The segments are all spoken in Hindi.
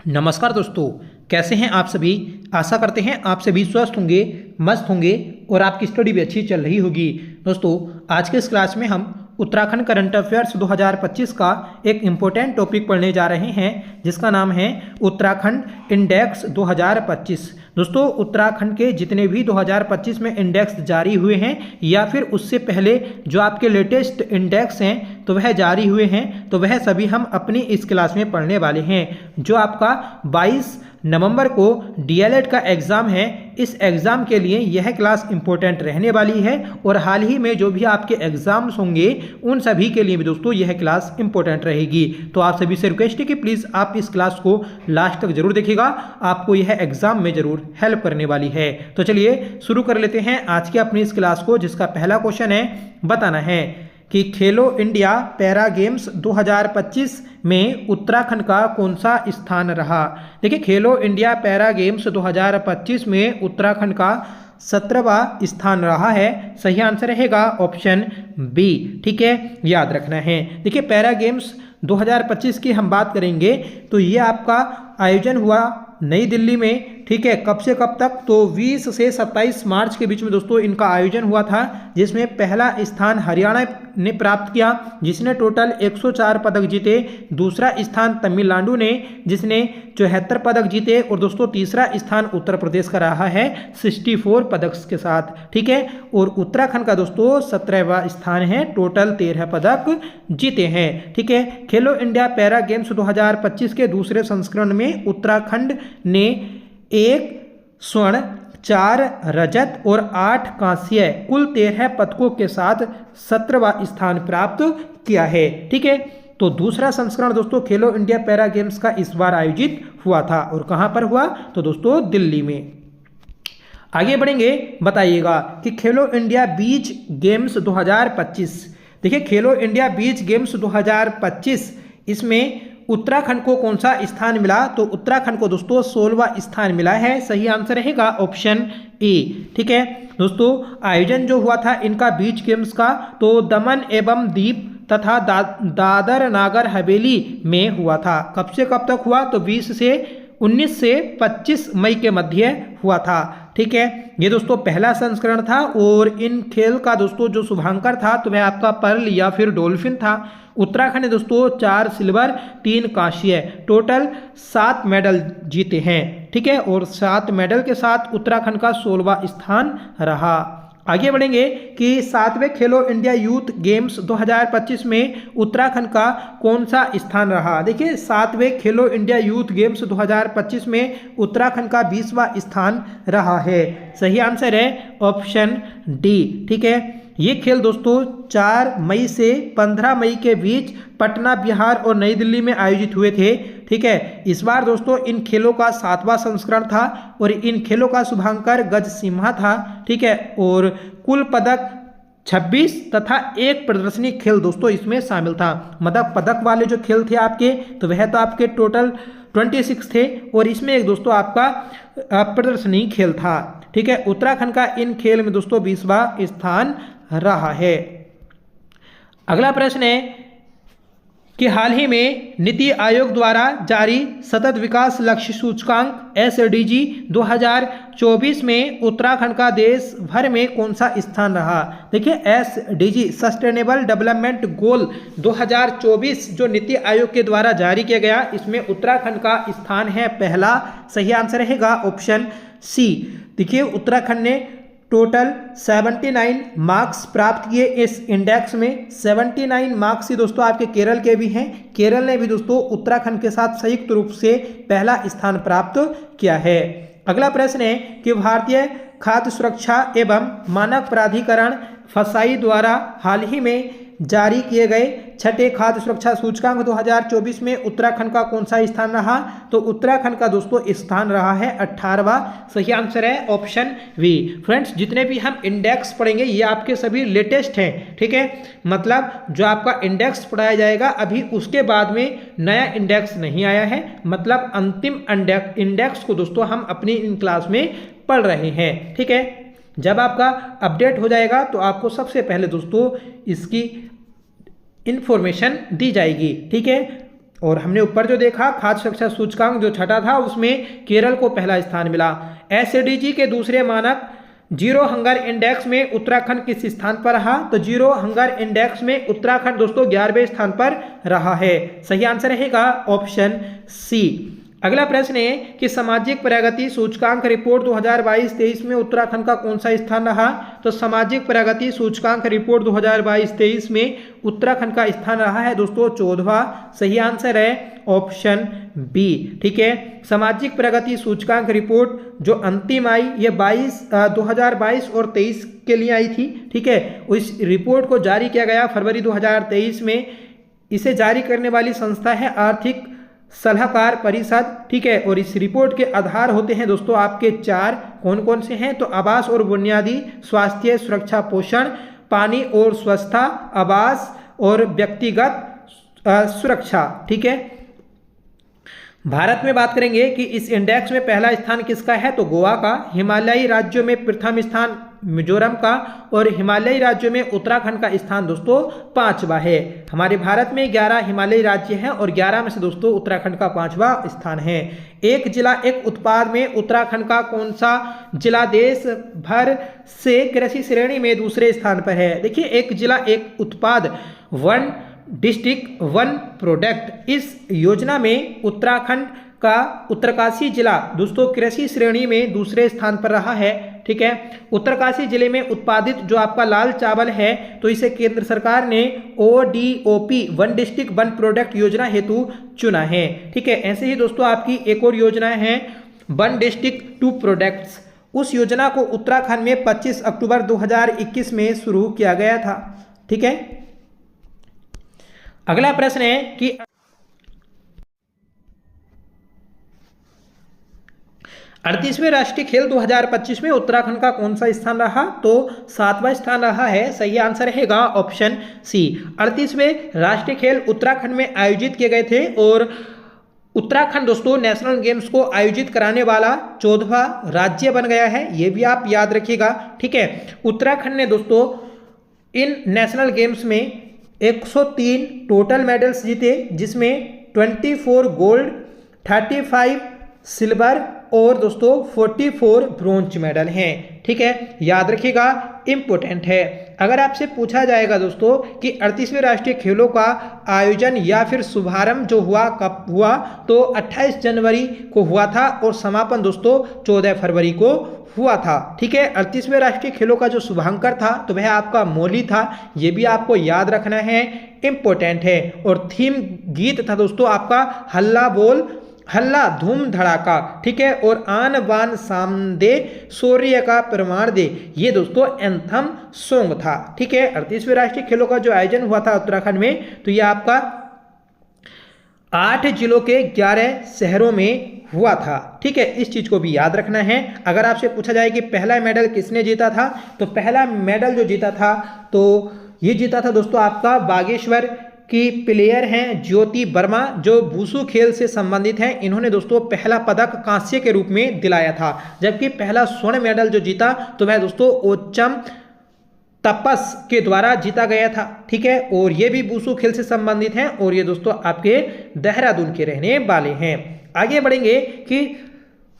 नमस्कार दोस्तों, कैसे हैं आप सभी। आशा करते हैं आप सभी स्वस्थ होंगे, मस्त होंगे और आपकी स्टडी भी अच्छी चल रही होगी। दोस्तों, आज के इस क्लास में हम उत्तराखंड करंट अफेयर्स 2025 का एक इम्पोर्टेंट टॉपिक पढ़ने जा रहे हैं जिसका नाम है उत्तराखंड इंडेक्स 2025। दोस्तों, उत्तराखंड के जितने भी 2025 में इंडेक्स जारी हुए हैं या फिर उससे पहले जो आपके लेटेस्ट इंडेक्स हैं तो वह जारी हुए हैं, तो वह सभी हम अपनी इस क्लास में पढ़ने वाले हैं। जो आपका 22 नवंबर को डीएलएड का एग्ज़ाम है, इस एग्ज़ाम के लिए यह क्लास इंपॉर्टेंट रहने वाली है और हाल ही में जो भी आपके एग्ज़ाम्स होंगे उन सभी के लिए भी दोस्तों यह क्लास इंपॉर्टेंट रहेगी। तो आप सभी से रिक्वेस्ट है कि प्लीज़ आप इस क्लास को लास्ट तक जरूर देखिएगा, आपको यह एग्ज़ाम में ज़रूर हेल्प करने वाली है। तो चलिए शुरू कर लेते हैं आज की अपनी इस क्लास को, जिसका पहला क्वेश्चन है, बताना है कि खेलो इंडिया पैरा गेम्स 2025 में उत्तराखंड का कौन सा स्थान रहा। देखिए, खेलो इंडिया पैरा गेम्स 2025 में उत्तराखंड का 17वां स्थान रहा है। सही आंसर रहेगा ऑप्शन बी। ठीक है, याद रखना है। देखिए, पैरा गेम्स 2025 की हम बात करेंगे तो ये आपका आयोजन हुआ नई दिल्ली में। ठीक है, कब से कब तक, तो 20 से 27 मार्च के बीच में दोस्तों इनका आयोजन हुआ था, जिसमें पहला स्थान हरियाणा ने प्राप्त किया जिसने टोटल 104 पदक जीते। दूसरा स्थान तमिलनाडु ने जिसने 74 पदक जीते और दोस्तों तीसरा स्थान उत्तर प्रदेश का रहा है 64 पदक के साथ। ठीक है, और उत्तराखंड का दोस्तों 17वां स्थान है, टोटल 13 पदक जीते हैं। ठीक है, खेलो इंडिया पैरा गेम्स 2025 के दूसरे संस्करण में उत्तराखंड ने 1 स्वर्ण, 4 रजत और 8 कांस्य कुल 13 पदकों के साथ 17वां स्थान प्राप्त किया है। ठीक है, तो दूसरा संस्करण दोस्तों खेलो इंडिया पैरा गेम्स का इस बार आयोजित हुआ था और कहां पर हुआ, तो दोस्तों दिल्ली में। आगे बढ़ेंगे, बताइएगा कि खेलो इंडिया बीच गेम्स 2025। देखिए, खेलो इंडिया बीच गेम्स 2025 इसमें उत्तराखंड को कौन सा स्थान मिला, तो उत्तराखंड को दोस्तों 16वां स्थान मिला है। सही आंसर रहेगा ऑप्शन ए। ठीक है दोस्तों, आयोजन जो हुआ था इनका बीच गेम्स का, तो दमन एवं दीप तथा दादर नागर हवेली में हुआ था। कब से कब तक हुआ, तो 19 से 25 मई के मध्य हुआ था। ठीक है, ये दोस्तों पहला संस्करण था और इन खेल का दोस्तों जो शुभांकर था तो वह आपका पर्ल या फिर डॉल्फिन था। उत्तराखंड ने दोस्तों 4 सिल्वर 3 कांस्य टोटल 7 मेडल जीते हैं। ठीक है, और 7 मेडल के साथ उत्तराखंड का 16वां स्थान रहा। आगे बढ़ेंगे कि 7वें खेलो इंडिया यूथ गेम्स 2025 में उत्तराखंड का कौन सा स्थान रहा। देखिए, 7वें खेलो इंडिया यूथ गेम्स 2025 में उत्तराखंड का 20वां स्थान रहा है। सही आंसर है ऑप्शन डी। ठीक है, ये खेल दोस्तों 4 मई से 15 मई के बीच पटना, बिहार और नई दिल्ली में आयोजित हुए थे। ठीक है, इस बार दोस्तों इन खेलों का 7वां संस्करण था और इन खेलों का शुभांकर गज सिम्हा था। ठीक है, और कुल पदक 26 तथा एक प्रदर्शनी खेल दोस्तों इसमें शामिल था। मतलब पदक वाले जो खेल थे आपके, तो वह तो आपके टोटल 26 थे और इसमें एक दोस्तों आपका प्रदर्शनी खेल था। ठीक है, उत्तराखंड का इन खेल में दोस्तों 20वां स्थान रहा है। अगला प्रश्न है कि हाल ही में नीति आयोग द्वारा जारी सतत विकास लक्ष्य सूचकांक एसडीजी 2024 में उत्तराखंड का देश भर में कौन सा स्थान रहा। देखिए, एसडीजी सस्टेनेबल डेवलपमेंट गोल 2024 जो नीति आयोग के द्वारा जारी किया गया, इसमें उत्तराखंड का स्थान है पहला। सही आंसर रहेगा ऑप्शन सी। देखिए, उत्तराखंड ने टोटल 79 मार्क्स प्राप्त किए इस इंडेक्स में। 79 मार्क्स ही दोस्तों आपके केरल के भी हैं। केरल ने भी दोस्तों उत्तराखंड के साथ संयुक्त रूप से पहला स्थान प्राप्त किया है। अगला प्रश्न है कि भारतीय खाद्य सुरक्षा एवं मानक प्राधिकरण फसाई द्वारा हाल ही में जारी किए गए 6ठे खाद्य सुरक्षा सूचकांक 2024 में उत्तराखंड का कौन सा स्थान रहा, तो उत्तराखंड का दोस्तों स्थान रहा है 18वां। सही आंसर है ऑप्शन बी। फ्रेंड्स, जितने भी हम इंडेक्स पढ़ेंगे ये आपके सभी लेटेस्ट हैं। ठीक है, मतलब जो आपका इंडेक्स पढ़ाया जाएगा अभी उसके बाद में नया इंडेक्स नहीं आया है, मतलब अंतिम इंडेक्स को दोस्तों हम अपनी इन क्लास में पढ़ रहे हैं। ठीक है, जब आपका अपडेट हो जाएगा तो आपको सबसे पहले दोस्तों इसकी इंफॉर्मेशन दी जाएगी। ठीक है, और हमने ऊपर जो देखा खाद्य सुरक्षा सूचकांक जो छठा था उसमें केरल को पहला स्थान मिला। एसडीजी के दूसरे मानक जीरो हंगर इंडेक्स में उत्तराखंड किस स्थान पर रहा? तो जीरो हंगर इंडेक्स में उत्तराखंड दोस्तों 11वें स्थान पर रहा है। सही आंसर रहेगा ऑप्शन सी। अगला प्रश्न है कि सामाजिक प्रगति सूचकांक रिपोर्ट 2022-23 में उत्तराखंड का कौन सा स्थान रहा? तो सामाजिक प्रगति सूचकांक रिपोर्ट 2022-23 में उत्तराखंड का स्थान रहा है दोस्तों 14वां। सही आंसर है ऑप्शन बी। ठीक है, सामाजिक प्रगति सूचकांक रिपोर्ट जो अंतिम आई ये 2022 और 23 के लिए आई थी। ठीक है, इस रिपोर्ट को जारी किया गया फरवरी 2023 में। इसे जारी करने वाली संस्था है आर्थिक सलाहकार परिषद। ठीक है, और इस रिपोर्ट के आधार होते हैं दोस्तों आपके चार, कौन कौन से हैं? तो आवास और बुनियादी स्वास्थ्य सुरक्षा पोषण, पानी और स्वच्छता, आवास और व्यक्तिगत सुरक्षा। ठीक है, भारत में बात करेंगे कि इस इंडेक्स में पहला स्थान किसका है? तो गोवा का। हिमालयी राज्यों में प्रथम स्थान मिजोरम का और हिमालयी राज्यों में उत्तराखंड का स्थान दोस्तों 5वां है। हमारे भारत में 11 हिमालयी राज्य हैं और 11 में से दोस्तों उत्तराखंड का 5वां स्थान है। एक जिला एक उत्पाद में उत्तराखंड का कौन सा जिला देश भर से कृषि श्रेणी में दूसरे स्थान पर है? देखिए, एक जिला एक उत्पाद, वन डिस्ट्रिक्ट वन प्रोडक्ट, इस योजना में उत्तराखंड का उत्तरकाशी जिला दोस्तों कृषि श्रेणी में दूसरे स्थान पर रहा है। ठीक है, उत्तरकाशी जिले में उत्पादित जो आपका लाल चावल है तो इसे केंद्र सरकार ने ODOP one district one product योजना हेतु चुना है। ठीक है, ऐसे ही दोस्तों आपकी एक और योजना है वन डिस्ट्रिक्ट टू प्रोडक्ट्स। उस योजना को उत्तराखंड में 25 अक्टूबर 2021 में शुरू किया गया था। ठीक है, अगला प्रश्न है कि 38वें राष्ट्रीय खेल 2025 में उत्तराखंड का कौन सा स्थान रहा? तो 7वां स्थान रहा है। सही आंसर रहेगा ऑप्शन सी। 38वें राष्ट्रीय खेल उत्तराखंड में आयोजित किए गए थे और उत्तराखंड दोस्तों नेशनल गेम्स को आयोजित कराने वाला 14वां राज्य बन गया है, ये भी आप याद रखिएगा। ठीक है, उत्तराखंड ने दोस्तों इन नेशनल गेम्स में 103 टोटल मेडल्स जीते, जिसमें 24 गोल्ड, 35 सिल्वर और दोस्तों 44 ब्रोंज मेडल हैं। ठीक है, याद रखिएगा, इंपॉर्टेंट है। अगर आपसे पूछा जाएगा दोस्तों कि 38वें राष्ट्रीय खेलों का आयोजन या फिर शुभारंभ जो हुआ कब हुआ, तो 28 जनवरी को हुआ था और समापन दोस्तों 14 फरवरी को हुआ था। ठीक है, 38वें राष्ट्रीय खेलों का जो शुभांकर था तो वह आपका मौली था, ये भी आपको याद रखना है, इंपॉर्टेंट है। और थीम गीत था दोस्तों आपका हल्ला बोल हल्ला धूम धड़ाका। ठीक है, और आन बान सामदे शौर्य का प्रमाण दे, ये दोस्तों एंथम सॉन्ग था। ठीक है, 38वें राष्ट्रीय खेलों का जो आयोजन हुआ था उत्तराखंड में, तो ये आपका 8 जिलों के 11 शहरों में हुआ था। ठीक है, इस चीज को भी याद रखना है। अगर आपसे पूछा जाए कि पहला मेडल किसने जीता था, तो पहला मेडल जो जीता था तो ये जीता था दोस्तों आपका बागेश्वर की प्लेयर हैं ज्योति वर्मा, जो वुशु खेल से संबंधित हैं। इन्होंने दोस्तों पहला पदक कांस्य के रूप में दिलाया था, जबकि पहला स्वर्ण मेडल जो जीता तो वह दोस्तों ओचम तपस के द्वारा जीता गया था। ठीक है, और ये भी वुशु खेल से संबंधित हैं और ये दोस्तों आपके देहरादून के रहने वाले हैं। आगे बढ़ेंगे कि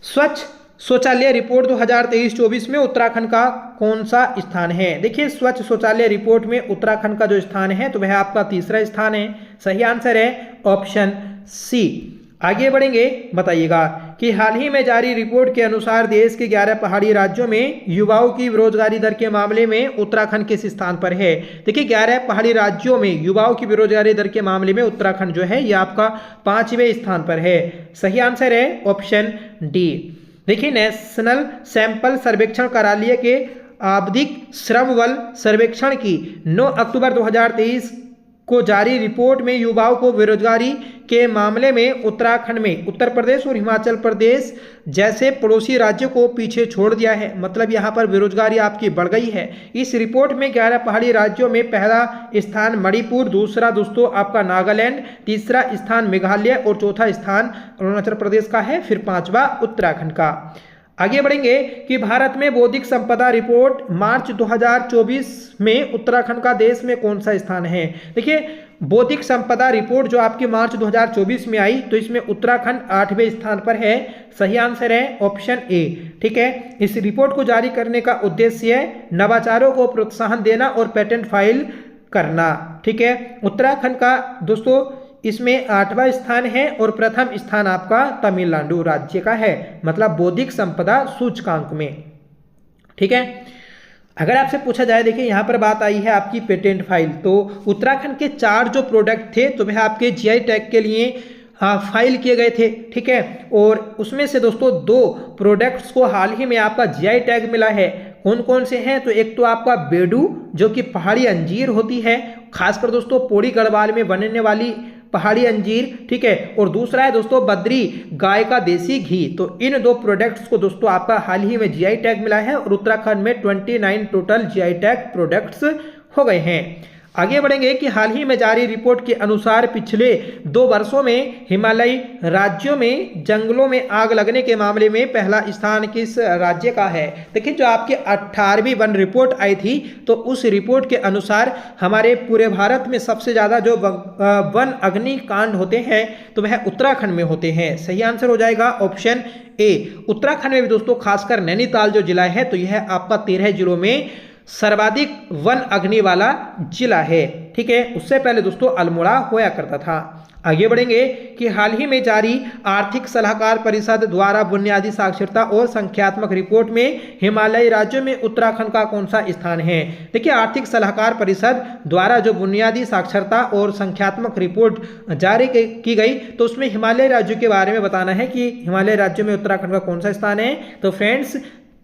स्वच्छ शौचालय रिपोर्ट 2023-24 में उत्तराखंड का कौन सा स्थान है? देखिए, स्वच्छ शौचालय रिपोर्ट में उत्तराखंड का जो स्थान है तो वह आपका 3रा स्थान है। सही आंसर है ऑप्शन सी। आगे बढ़ेंगे, बताइएगा कि हाल ही में जारी रिपोर्ट के अनुसार देश के 11 पहाड़ी राज्यों में युवाओं की बेरोजगारी दर के मामले में उत्तराखंड किस स्थान पर है? देखिए, 11 पहाड़ी राज्यों में युवाओं की बेरोजगारी दर के मामले में उत्तराखंड जो है ये आपका 5वें स्थान पर है। सही आंसर है ऑप्शन डी। देखिए, नेशनल सैंपल सर्वेक्षण कार्यालय के आवधिक श्रम बल सर्वेक्षण की 9 अक्टूबर 2023 को जारी रिपोर्ट में युवाओं को बेरोजगारी के मामले में उत्तराखंड में उत्तर प्रदेश और हिमाचल प्रदेश जैसे पड़ोसी राज्यों को पीछे छोड़ दिया है। मतलब यहाँ पर बेरोजगारी आपकी बढ़ गई है। इस रिपोर्ट में 11 पहाड़ी राज्यों में पहला स्थान मणिपुर, दूसरा दोस्तों आपका नागालैंड, तीसरा स्थान मेघालय और चौथा स्थान अरुणाचल प्रदेश का है, फिर 5वां उत्तराखंड का। आगे बढ़ेंगे कि भारत में बौद्धिक संपदा रिपोर्ट मार्च 2024 में उत्तराखंड का देश में कौन सा स्थान है? देखिए, बौद्धिक संपदा रिपोर्ट जो आपकी मार्च 2024 में आई, तो इसमें उत्तराखंड 8वें स्थान पर है। सही आंसर है ऑप्शन ए। ठीक है, इस रिपोर्ट को जारी करने का उद्देश्य है नवाचारों को प्रोत्साहन देना और पेटेंट फाइल करना। ठीक है, उत्तराखंड का दोस्तों इसमें 8वां स्थान है और प्रथम स्थान आपका तमिलनाडु राज्य का है, मतलब बौद्धिक संपदा सूचकांक में। ठीक है, अगर आपसे पूछा जाए, देखिए यहाँ पर बात आई है आपकी पेटेंट फाइल, तो उत्तराखंड के 4 जो प्रोडक्ट थे तो वह आपके जीआई टैग के लिए फाइल किए गए थे। ठीक है, और उसमें से दोस्तों 2 प्रोडक्ट्स को हाल ही में आपका जीआई टैग मिला है। कौन कौन से हैं, तो एक तो आपका बेडू जो कि पहाड़ी अंजीर होती है, खासकर दोस्तों पौड़ी गढ़वाल में बनने वाली पहाड़ी अंजीर। ठीक है, और दूसरा है दोस्तों बद्री गाय का देसी घी। तो इन 2 प्रोडक्ट्स को दोस्तों आपका हाल ही में जीआई टैग मिला है और उत्तराखंड में 29 टोटल जीआई टैग प्रोडक्ट्स हो गए हैं। आगे बढ़ेंगे कि हाल ही में जारी रिपोर्ट के अनुसार पिछले 2 वर्षों में हिमालयी राज्यों में जंगलों में आग लगने के मामले में पहला स्थान किस राज्य का है। देखिए, जो आपकी 18वीं वन रिपोर्ट आई थी, तो उस रिपोर्ट के अनुसार हमारे पूरे भारत में सबसे ज़्यादा जो वन अग्निकांड होते हैं तो वह उत्तराखंड में होते हैं। सही आंसर हो जाएगा ऑप्शन ए। उत्तराखंड में भी दोस्तों खासकर नैनीताल जो जिला है, तो यह आपका 13 जिलों में सर्वाधिक वन अग्नि वाला जिला है। ठीक है, उससे पहले दोस्तों अल्मोड़ा होया करता था। आगे बढ़ेंगे कि हाल ही में जारी आर्थिक सलाहकार परिषद द्वारा बुनियादी साक्षरता और संख्यात्मक रिपोर्ट में हिमालयी राज्यों में उत्तराखंड का कौन सा स्थान है। देखिए, आर्थिक सलाहकार परिषद द्वारा जो बुनियादी साक्षरता और संख्यात्मक रिपोर्ट जारी की गई, तो उसमें हिमालयी राज्यों के बारे में बताना है कि हिमालयी राज्यों में उत्तराखंड का कौन सा स्थान है। तो फ्रेंड्स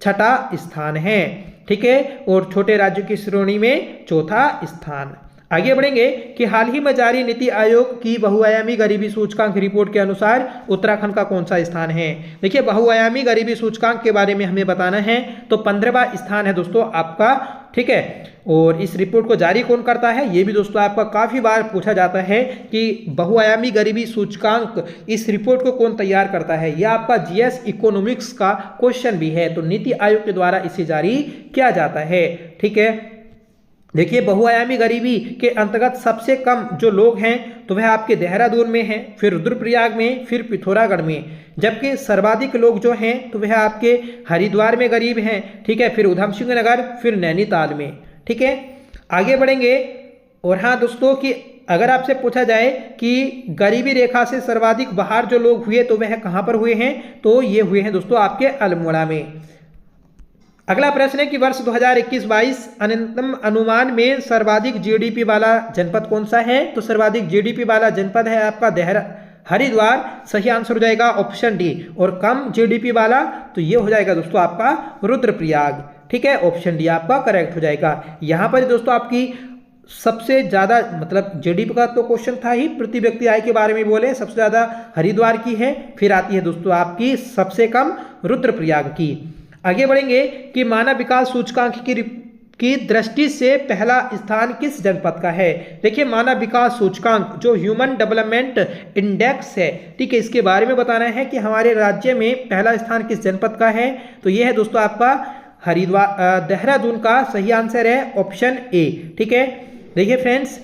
6ठा स्थान है। ठीक है, और छोटे राज्यों की श्रेणी में 4था स्थान। आगे बढ़ेंगे कि हाल ही में जारी नीति आयोग की बहुआयामी गरीबी सूचकांक रिपोर्ट के अनुसार उत्तराखंड का कौन सा स्थान है। देखिए, बहुआयामी गरीबी सूचकांक के बारे में हमें बताना है, तो 15वां स्थान है दोस्तों आपका। ठीक है, और इस रिपोर्ट को जारी कौन करता है, ये भी दोस्तों आपका काफी बार पूछा जाता है कि बहुआयामी गरीबी सूचकांक इस रिपोर्ट को कौन तैयार करता है। यह आपका जीएस इकोनॉमिक्स का क्वेश्चन भी है, तो नीति आयोग के द्वारा इसे जारी किया जाता है। ठीक है, देखिए, बहुआयामी गरीबी के अंतर्गत सबसे कम जो लोग हैं तो वह आपके देहरादून में हैं, फिर रुद्रप्रयाग में, फिर पिथौरागढ़ में, जबकि सर्वाधिक लोग जो हैं तो वह आपके हरिद्वार में गरीब हैं। ठीक है, फिर उधम सिंह नगर, फिर नैनीताल में। ठीक है, आगे बढ़ेंगे। और हाँ दोस्तों, कि अगर आपसे पूछा जाए कि गरीबी रेखा से सर्वाधिक बाहर जो लोग हुए तो वह कहाँ पर हुए हैं, तो ये हुए हैं दोस्तों आपके अल्मोड़ा में। अगला प्रश्न है कि वर्ष 2021-22 अन्यतम अनुमान में सर्वाधिक जीडीपी वाला जनपद कौन सा है। तो सर्वाधिक जीडीपी वाला जनपद है आपका हरिद्वार। सही आंसर हो जाएगा ऑप्शन डी। और कम जीडीपी वाला तो ये हो जाएगा दोस्तों आपका रुद्रप्रयाग। ठीक है, ऑप्शन डी आपका करेक्ट हो जाएगा। यहाँ पर दोस्तों आपकी सबसे ज्यादा मतलब जीडीपी का तो क्वेश्चन था ही, प्रति व्यक्ति आय के बारे में बोले, सबसे ज्यादा हरिद्वार की है, फिर आती है दोस्तों आपकी सबसे कम रुद्रप्रयाग की। आगे बढ़ेंगे कि मानव विकास सूचकांक की दृष्टि से पहला स्थान किस जनपद का है। देखिए, मानव विकास सूचकांक जो ह्यूमन डेवलपमेंट इंडेक्स है, ठीक है, इसके बारे में बताना है कि हमारे राज्य में पहला स्थान किस जनपद का है। तो यह है दोस्तों आपका हरिद्वार देहरादून का। सही आंसर है ऑप्शन ए। ठीक है, देखिए फ्रेंड्स,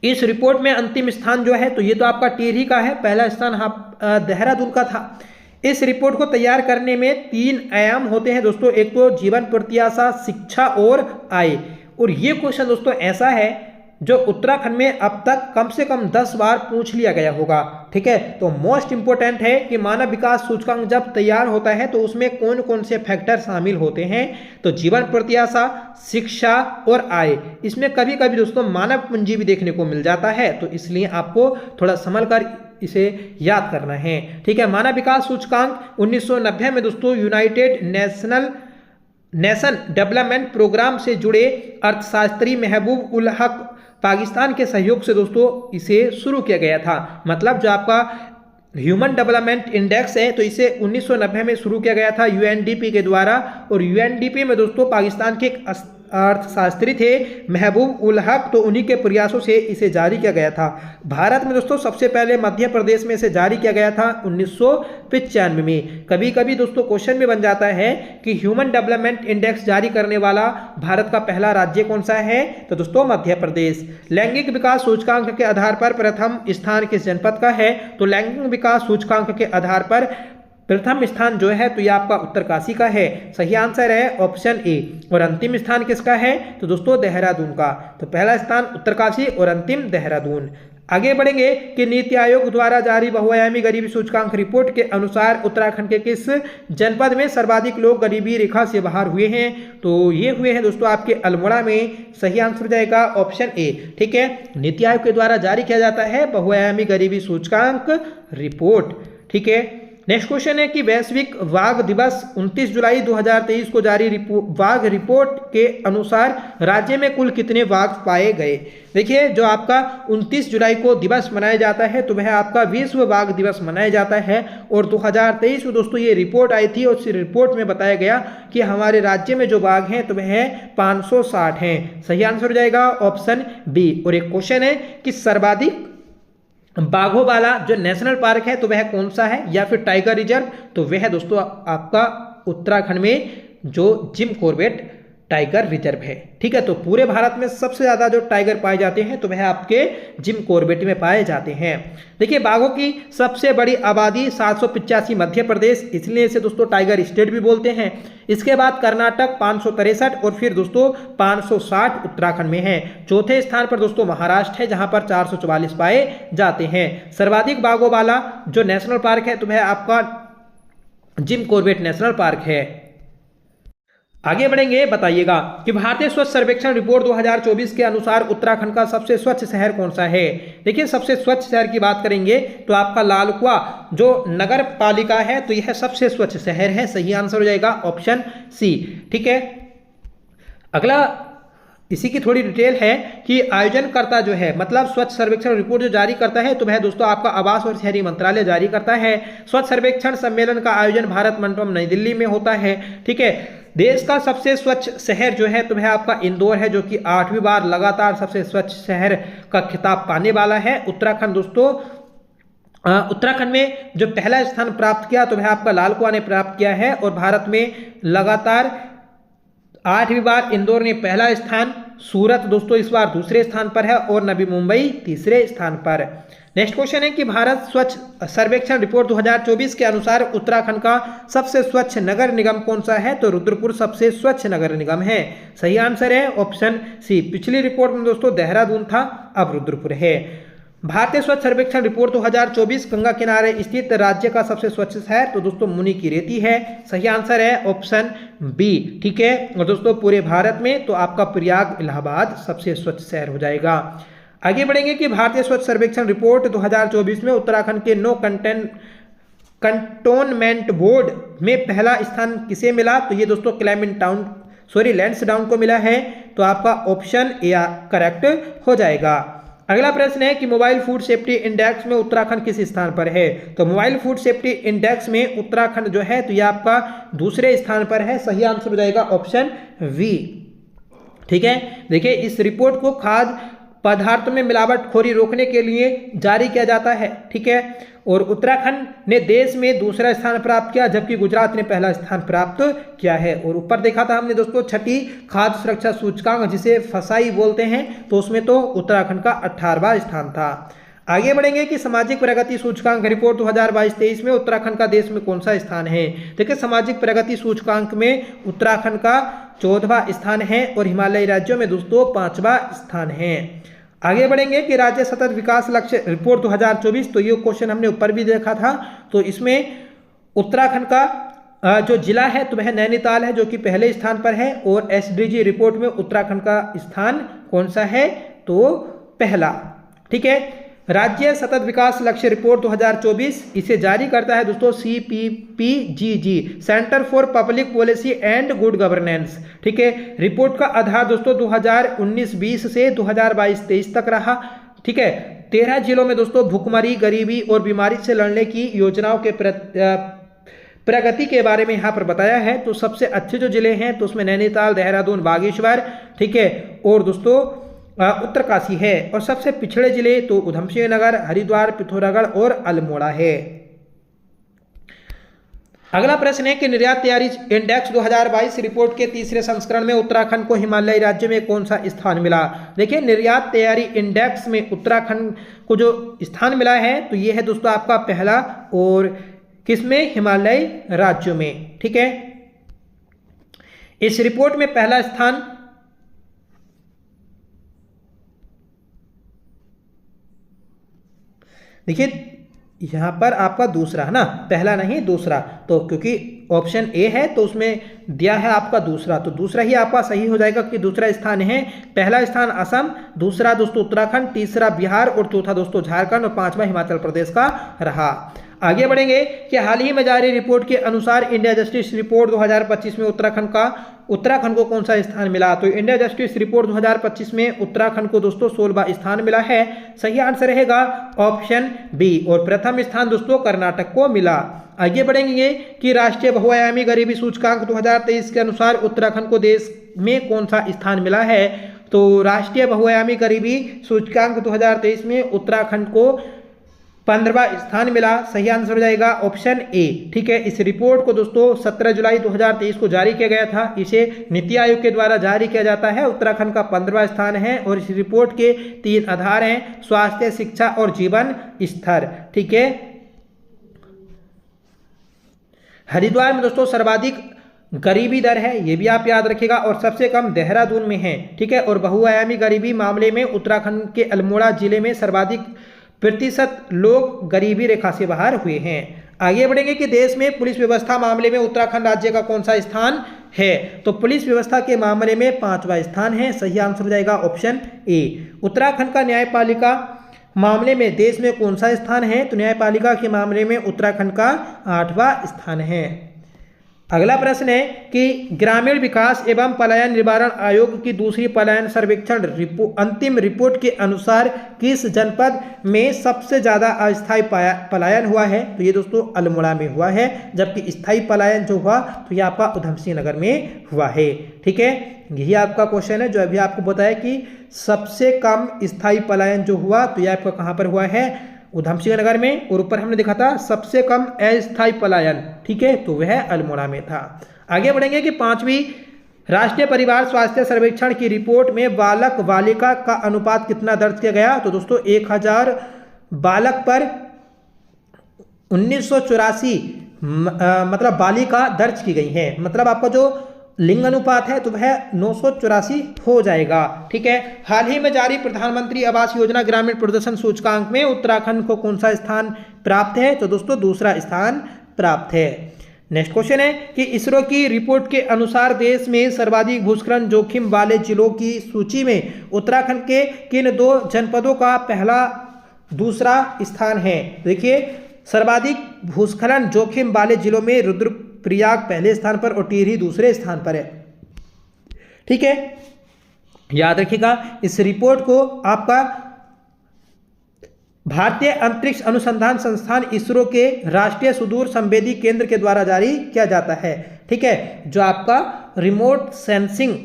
इस रिपोर्ट में अंतिम स्थान जो है तो ये तो आपका टिहरी का है, पहला स्थान देहरादून का था। इस रिपोर्ट को तैयार करने में 3 आयाम होते हैं दोस्तों, एक तो जीवन प्रत्याशा, शिक्षा और आय। और ये क्वेश्चन दोस्तों ऐसा है जो उत्तराखंड में अब तक कम से कम 10 बार पूछ लिया गया होगा। ठीक है, तो मोस्ट इंपोर्टेंट है कि मानव विकास सूचकांक जब तैयार होता है तो उसमें कौन कौन से फैक्टर शामिल होते हैं। तो जीवन प्रत्याशा, शिक्षा और आय, इसमें कभी कभी दोस्तों मानव पूंजी भी देखने को मिल जाता है, तो इसलिए आपको थोड़ा संभल कर इसे याद करना है। ठीक है, मानव विकास सूचकांक 1990 में दोस्तों यूनाइटेड नेशन डेवलपमेंट प्रोग्राम से जुड़े अर्थशास्त्री महबूब उल हक पाकिस्तान के सहयोग से दोस्तों इसे शुरू किया गया था। मतलब जो आपका ह्यूमन डेवलपमेंट इंडेक्स है तो इसे 1990 में शुरू किया गया था यूएनडीपी के द्वारा। और यूएनडीपी में दोस्तों पाकिस्तान के एक अर्थशास्त्री थे महबूब उल हक, तो उन्हीं के प्रयासों से इसे जारी किया गया था। भारत में दोस्तों सबसे पहले मध्य प्रदेश में इसे जारी किया गया था 1995 में। कभी कभी दोस्तों क्वेश्चन में बन जाता है कि ह्यूमन डेवलपमेंट इंडेक्स जारी करने वाला भारत का पहला राज्य कौन सा है, तो दोस्तों मध्य प्रदेश। लैंगिक विकास सूचकांक के आधार पर प्रथम स्थान किस जनपद का है, तो लैंगिक विकास सूचकांक के आधार पर प्रथम स्थान जो है तो यह आपका उत्तरकाशी का है। सही आंसर है ऑप्शन ए। और अंतिम स्थान किसका है, तो दोस्तों देहरादून का। तो पहला स्थान उत्तरकाशी और अंतिम देहरादून। आगे बढ़ेंगे कि नीति आयोग द्वारा जारी बहुआयामी गरीबी सूचकांक रिपोर्ट के अनुसार उत्तराखंड के किस जनपद में सर्वाधिक लोग गरीबी रेखा से बाहर हुए हैं, तो ये हुए हैं दोस्तों आपके अल्मोड़ा में। सही आंसर हो जाएगा ऑप्शन ए। ठीक है, नीति आयोग के द्वारा जारी किया जाता है बहुआयामी गरीबी सूचकांक रिपोर्ट। ठीक है, नेक्स्ट क्वेश्चन है कि वैश्विक वाघ दिवस 29 जुलाई 2023 को जारी वाघ रिपोर्ट के अनुसार राज्य में कुल कितने वाघ पाए गए। देखिए, जो आपका 29 जुलाई को दिवस मनाया जाता है तो वह आपका विश्व वाघ दिवस मनाया जाता है। और 2023 में दोस्तों ये रिपोर्ट आई थी और उस रिपोर्ट में बताया गया कि हमारे राज्य में जो वाघ हैं तो वह 560 हैं। सही आंसर हो जाएगा ऑप्शन बी। और एक क्वेश्चन है कि सर्वाधिक बाघों वाला जो नेशनल पार्क है तो वह कौन सा है, या फिर टाइगर रिजर्व, तो वह दोस्तों आपका उत्तराखंड में जो जिम कॉर्बेट टाइगर रिजर्व है। ठीक है, तो पूरे भारत में सबसे ज्यादा जो टाइगर पाए जाते हैं तो वह आपके जिम कॉर्बेट में पाए जाते हैं। देखिए, बाघों की सबसे बड़ी आबादी 785 मध्य प्रदेश, इसलिए इसे दोस्तों टाइगर स्टेट भी बोलते हैं। इसके बाद कर्नाटक 563 और फिर दोस्तों 560 उत्तराखंड में है। चौथे स्थान पर दोस्तों महाराष्ट्र है जहां पर 444 पाए जाते हैं। सर्वाधिक बाघों वाला जो नेशनल पार्क है तो वह आपका जिम कॉर्बेट नेशनल पार्क है। आगे बढ़ेंगे, बताइएगा कि भारतीय स्वच्छ सर्वेक्षण रिपोर्ट 2024 के अनुसार उत्तराखंड का सबसे स्वच्छ शहर कौन सा है। देखिए, सबसे स्वच्छ शहर की बात करेंगे तो आपका लालकुआ जो नगर पालिका है तो यह सबसे स्वच्छ शहर है। सही आंसर हो जाएगा ऑप्शन सी। ठीक है, अगला इसी की थोड़ी डिटेल है कि आयोजनकर्ता जो है मतलब स्वच्छ सर्वेक्षण रिपोर्ट जो जारी करता है तो वह दोस्तों आपका आवास और शहरी मंत्रालय जारी करता है। स्वच्छ सर्वेक्षण सम्मेलन का आयोजन भारत मंडपम नई दिल्ली में होता है। ठीक है, देश का सबसे स्वच्छ शहर जो है तो वह आपका इंदौर है जो कि 8वीं बार लगातार सबसे स्वच्छ शहर का खिताब पाने वाला है। उत्तराखंड दोस्तों उत्तराखंड में जो पहला स्थान प्राप्त किया तो वह आपका लालकुआ ने प्राप्त किया है। और भारत में लगातार 8वीं बार इंदौर ने पहला स्थान, सूरत दोस्तों इस बार दूसरे स्थान पर है और नवी मुंबई तीसरे स्थान पर। नेक्स्ट क्वेश्चन है कि भारत स्वच्छ सर्वेक्षण रिपोर्ट 2024 के अनुसार उत्तराखंड का सबसे स्वच्छ नगर निगम कौन सा है, तो रुद्रपुर सबसे स्वच्छ नगर निगम है। सही आंसर है ऑप्शन सी। पिछली रिपोर्ट में दोस्तों देहरादून था, अब रुद्रपुर है। भारतीय स्वच्छ सर्वेक्षण रिपोर्ट 2024 गंगा किनारे स्थित राज्य का सबसे स्वच्छ शहर तो दोस्तों मुनिकीरेती है। सही आंसर है ऑप्शन बी। ठीक है, और दोस्तों पूरे भारत में तो आपका प्रयाग इलाहाबाद सबसे स्वच्छ शहर हो जाएगा। आगे बढ़ेंगे कि भारतीय स्वच्छ सर्वेक्षण रिपोर्ट 2024 में उत्तराखंड के कंटोनमेंट बोर्ड में पहला स्थान किसे मिला, तो ये दोस्तों लैंसडाउन को मिला है। तो आपका ऑप्शन ए करेक्ट हो जाएगा। अगला प्रश्न है कि मोबाइल फूड सेफ्टी इंडेक्स में उत्तराखंड किस स्थान पर है, तो मोबाइल फूड सेफ्टी इंडेक्स में उत्तराखंड जो है तो यह आपका दूसरे स्थान पर है। सही आंसर हो जाएगा ऑप्शन वी। ठीक है, देखिए इस रिपोर्ट को खाद्य पदार्थों में मिलावटखोरी रोकने के लिए जारी किया जाता है। ठीक है, और उत्तराखंड ने देश में दूसरा स्थान प्राप्त किया जबकि गुजरात ने पहला स्थान प्राप्त किया है। और ऊपर देखा था हमने दोस्तों छठी खाद्य सुरक्षा सूचकांक जिसे फसाई बोलते हैं, तो उसमें तो उत्तराखंड का 18वां स्थान था। आगे बढ़ेंगे कि सामाजिक प्रगति सूचकांक रिपोर्ट 2022-23 में उत्तराखंड का देश में कौन सा स्थान है। देखिए, सामाजिक प्रगति सूचकांक में उत्तराखंड का 14वां स्थान है और हिमालयी राज्यों में दोस्तों 5वां स्थान है। आगे बढ़ेंगे कि राज्य सतत विकास लक्ष्य रिपोर्ट 2024, तो ये क्वेश्चन हमने ऊपर भी देखा था। तो इसमें उत्तराखंड का जो जिला है तो वह नैनीताल है जो कि पहले स्थान पर है। और एसडीजी रिपोर्ट में उत्तराखंड का स्थान कौन सा है, तो पहला। ठीक है, राज्य सतत विकास लक्ष्य रिपोर्ट 2024 इसे जारी करता है दोस्तों CPPGG, centre for public policy and good governance. ठीक है, रिपोर्ट का आधार दोस्तों 2019-20 से 2022-23 तक रहा। ठीक है, 13 जिलों में दोस्तों भुखमरी, गरीबी और बीमारी से लड़ने की योजनाओं के प्रगति के बारे में यहाँ पर बताया है। तो सबसे अच्छे जो जिले हैं तो उसमें नैनीताल, देहरादून, बागेश्वर, ठीक है, और दोस्तों उत्तरकाशी है। और सबसे पिछड़े जिले तो उधमसिंह नगर, हरिद्वार, पिथौरागढ़ और अल्मोड़ा है। अगला प्रश्न है कि निर्यात तैयारी इंडेक्स 2022 रिपोर्ट के तीसरे संस्करण में उत्तराखंड को हिमालयी राज्य में कौन सा स्थान मिला। देखिए, निर्यात तैयारी इंडेक्स में उत्तराखंड को जो स्थान मिला है तो ये है दोस्तों आपका पहला, और किसमें, हिमालयी राज्यों में, ठीक है। इस रिपोर्ट में पहला स्थान देखिए यहां पर आपका दूसरा है ना, पहला नहीं दूसरा, तो क्योंकि ऑप्शन ए है तो उसमें दिया है आपका दूसरा, तो दूसरा ही आपका सही हो जाएगा कि दूसरा स्थान है। पहला स्थान असम, दूसरा दोस्तों उत्तराखंड, तीसरा बिहार और चौथा दोस्तों झारखंड और पांचवा हिमाचल प्रदेश का रहा। आगे बढ़ेंगे कि हाल ही में जारी रिपोर्ट के अनुसार इंडिया जस्टिस रिपोर्ट 2025 में उत्तराखंड को कौन सा स्थान मिला। तो इंडिया जस्टिस रिपोर्ट 2025 में उत्तराखंड को दोस्तों 16वां स्थान मिला है। सही आंसर रहेगा ऑप्शन बी, और प्रथम स्थान दोस्तों कर्नाटक को मिला। आगे बढ़ेंगे कि राष्ट्रीय बहुआयामी गरीबी सूचकांक 2023 के अनुसार उत्तराखंड को देश में कौन सा स्थान मिला है। तो राष्ट्रीय बहुआयामी गरीबी सूचकांक 2023 में उत्तराखंड को 15वां स्थान मिला। सही आंसर हो जाएगा ऑप्शन ए, ठीक है। इस रिपोर्ट को दोस्तों 17 जुलाई 2023 को जारी किया गया था। इसे नीति आयोग के द्वारा जारी किया जाता है। उत्तराखंड का 15वां स्थान है और इस रिपोर्ट के 3 आधार हैं, स्वास्थ्य, शिक्षा और जीवन स्तर, ठीक है। हरिद्वार में दोस्तों सर्वाधिक गरीबी दर है, ये भी आप याद रखिएगा, और सबसे कम देहरादून में है, ठीक है। और बहुआयामी गरीबी मामले में उत्तराखंड के अल्मोड़ा जिले में सर्वाधिक प्रतिशत लोग गरीबी रेखा से बाहर हुए हैं। आगे बढ़ेंगे कि देश में पुलिस व्यवस्था मामले में उत्तराखंड राज्य का कौन सा स्थान है। तो पुलिस व्यवस्था के मामले में 5वां स्थान है। सही आंसर हो जाएगा ऑप्शन ए। उत्तराखंड का न्यायपालिका मामले में देश में कौन सा स्थान है। तो न्यायपालिका के मामले में उत्तराखंड का 8वां स्थान है। अगला प्रश्न है कि ग्रामीण विकास एवं पलायन निवारण आयोग की दूसरी पलायन सर्वेक्षण अंतिम रिपोर्ट के अनुसार किस जनपद में सबसे ज्यादा अस्थायी पलायन हुआ है। तो ये दोस्तों अल्मोड़ा में हुआ है, जबकि स्थायी पलायन जो हुआ तो ये आपका उधमसिंह नगर में हुआ है, ठीक है। यही आपका क्वेश्चन है जो अभी आपको बताया कि सबसे कम स्थायी पलायन जो हुआ तो ये आपका कहाँ पर हुआ है, उधमसिंह नगर में। और ऊपर हमने देखा था सबसे कम अस्थायी पलायन, ठीक है, तो वह अल्मोड़ा में था। आगे बढ़ेंगे कि 5वीं राष्ट्रीय परिवार स्वास्थ्य सर्वेक्षण की रिपोर्ट में बालक बालिका का अनुपात कितना दर्ज किया गया। तो दोस्तों 1000 बालक पर 1984 मतलब बालिका दर्ज की गई है। मतलब आपका जो लिंग अनुपात है तो वह 984 हो जाएगा, ठीक है। हाल ही में जारी प्रधानमंत्री आवास योजना ग्रामीण प्रदर्शन सूचकांक में उत्तराखंड को कौन सा स्थान प्राप्त है। तो दोस्तों दूसरा स्थान प्राप्त है। नेक्स्ट क्वेश्चन है कि इसरो की रिपोर्ट के अनुसार देश में सर्वाधिक भूस्खलन जोखिम वाले जिलों की सूची में उत्तराखंड के किन 2 जनपदों का पहला दूसरा स्थान है। देखिए, सर्वाधिक भूस्खलन जोखिम वाले जिलों में रुद्रप्रयाग पहले स्थान पर और टिहरी दूसरे स्थान पर है, ठीक है। याद रखिएगा, इस रिपोर्ट को आपका भारतीय अंतरिक्ष अनुसंधान संस्थान इसरो के राष्ट्रीय सुदूर संवेदी केंद्र के द्वारा जारी किया जाता है, ठीक है, जो आपका रिमोट सेंसिंग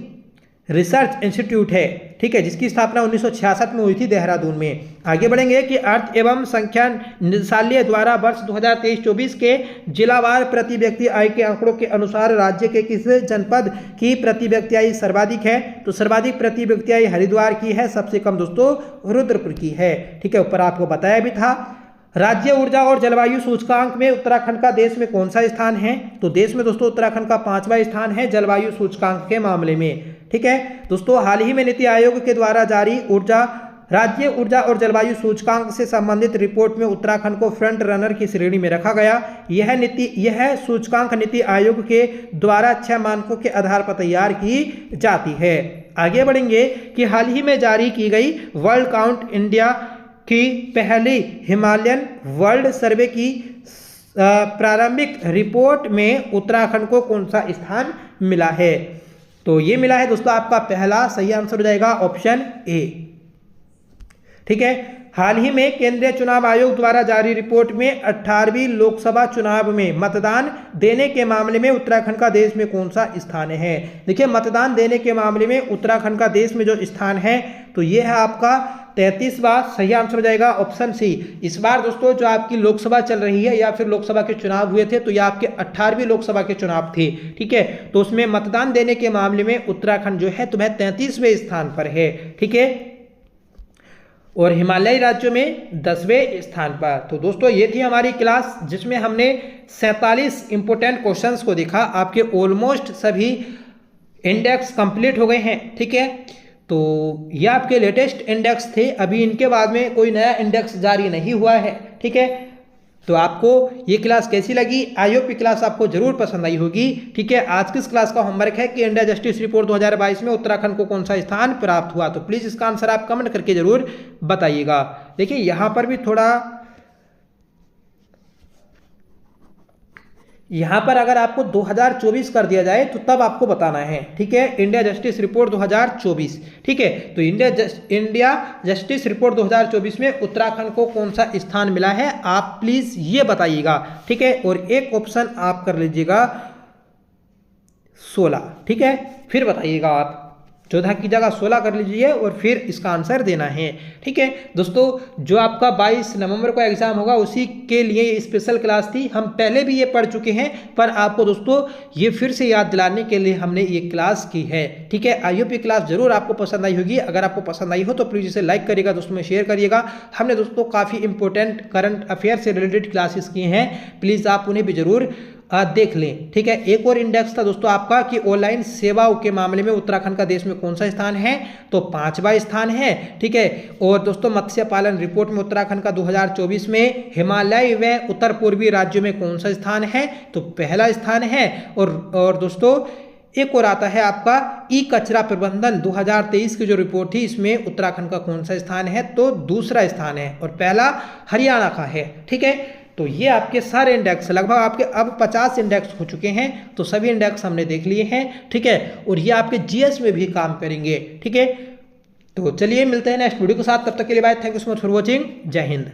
रिसर्च इंस्टीट्यूट है, ठीक है, जिसकी स्थापना 1966 में हुई थी देहरादून में। आगे बढ़ेंगे कि अर्थ एवं संख्या निदेशालय द्वारा वर्ष 2023-24 के जिलावार प्रति व्यक्ति आय के आंकड़ों के अनुसार राज्य के किस जनपद की प्रति व्यक्ति आय सर्वाधिक है। तो सर्वाधिक प्रति व्यक्ति आय हरिद्वार की है, सबसे कम दोस्तों रुद्रपुर की है, ठीक है। ऊपर आपको बताया भी था। राज्य ऊर्जा और जलवायु सूचकांक में उत्तराखंड का देश में कौन सा स्थान है। तो देश में दोस्तों उत्तराखंड का 5वां स्थान है जलवायु सूचकांक के मामले में, ठीक है। दोस्तों हाल ही में नीति आयोग के द्वारा जारी राज्य ऊर्जा और जलवायु सूचकांक से संबंधित रिपोर्ट में उत्तराखंड को फ्रंट रनर की श्रेणी में रखा गया। यह सूचकांक नीति आयोग के द्वारा 6 मानकों के आधार पर तैयार की जाती है। आगे बढ़ेंगे कि हाल ही में जारी की गई वर्ल्ड काउंट इंडिया की पहली हिमालयन वर्ल्ड सर्वे की प्रारंभिक रिपोर्ट में उत्तराखंड को कौन सा स्थान मिला है। तो ये मिला है दोस्तों आपका पहला। सही आंसर हो जाएगा ऑप्शन ए, ठीक है। हाल ही में केंद्रीय चुनाव आयोग द्वारा जारी रिपोर्ट में 18वीं लोकसभा चुनाव में मतदान देने के मामले में उत्तराखंड का देश में कौन सा स्थान है। देखिए, मतदान देने के मामले में उत्तराखंड का देश में जो स्थान है तो ये है आपका 33वां। सही आंसर हो जाएगा ऑप्शन सी। इस बार दोस्तों जो आपकी लोकसभा चल रही है या फिर लोकसभा के चुनाव हुए थे तो ये आपके 18वीं लोकसभा के चुनाव थे, ठीक है। तो उसमें मतदान देने के मामले में उत्तराखंड जो है तुम्हें 33वें स्थान पर है, ठीक है, और हिमालयी राज्यों में 10वें स्थान पर। तो दोस्तों ये थी हमारी क्लास जिसमें हमने 47 इंपोर्टेंट क्वेश्चंस को देखा। आपके ऑलमोस्ट सभी इंडेक्स कंप्लीट हो गए हैं, ठीक है। तो ये आपके लेटेस्ट इंडेक्स थे, अभी इनके बाद में कोई नया इंडेक्स जारी नहीं हुआ है, ठीक है। तो आपको ये क्लास कैसी लगी? आई होप ये क्लास आपको जरूर पसंद आई होगी, ठीक है। आज की इस क्लास का होमवर्क है कि इंडिया जस्टिस रिपोर्ट 2022 में उत्तराखंड को कौन सा स्थान प्राप्त हुआ। तो प्लीज़ इसका आंसर आप कमेंट करके जरूर बताइएगा। देखिए यहाँ पर भी थोड़ा, यहाँ पर अगर आपको 2024 कर दिया जाए तो तब आपको बताना है, ठीक है। इंडिया जस्टिस रिपोर्ट 2024, ठीक है। तो इंडिया जस्टिस रिपोर्ट 2024 में उत्तराखंड को कौन सा स्थान मिला है आप प्लीज ये बताइएगा, ठीक है। और एक ऑप्शन आप कर लीजिएगा 16, ठीक है। फिर बताइएगा आप 14 की जगह 16 कर लीजिए और फिर इसका आंसर देना है, ठीक है। दोस्तों जो आपका 22 नवंबर को एग्जाम होगा उसी के लिए स्पेशल क्लास थी। हम पहले भी ये पढ़ चुके हैं पर आपको दोस्तों ये फिर से याद दिलाने के लिए हमने ये क्लास की है, ठीक है। आई होप ये क्लास जरूर आपको पसंद आई होगी। अगर आपको पसंद आई हो तो प्लीज़ इसे लाइक करिएगा, दोस्तों में शेयर करिएगा। हमने दोस्तों काफ़ी इंपॉर्टेंट करंट अफेयर से रिलेटेड क्लासेस किए हैं, प्लीज़ आप उन्हें भी जरूर देख लें, ठीक है। एक और इंडेक्स था दोस्तों आपका कि ऑनलाइन सेवाओं के मामले में उत्तराखंड का देश में कौन सा स्थान है, तो 5वां स्थान है, ठीक है। और दोस्तों मत्स्य पालन रिपोर्ट में उत्तराखंड का 2024 में हिमालय व उत्तर पूर्वी राज्यों में कौन सा स्थान है, तो पहला स्थान है। और दोस्तों एक और आता है आपका ई कचरा प्रबंधन 2023 की जो रिपोर्ट थी इसमें उत्तराखंड का कौन सा स्थान है, तो दूसरा स्थान है और पहला हरियाणा का है, ठीक है। तो ये आपके सारे इंडेक्स लगभग आपके अब 50 इंडेक्स हो चुके हैं, तो सभी इंडेक्स हमने देख लिए हैं, ठीक है। और ये आपके जीएस में भी काम करेंगे, ठीक है। तो चलिए मिलते हैं नेक्स्ट वीडियो के साथ, तब तक के लिए bye. Thank you so much for watching. जय हिंद।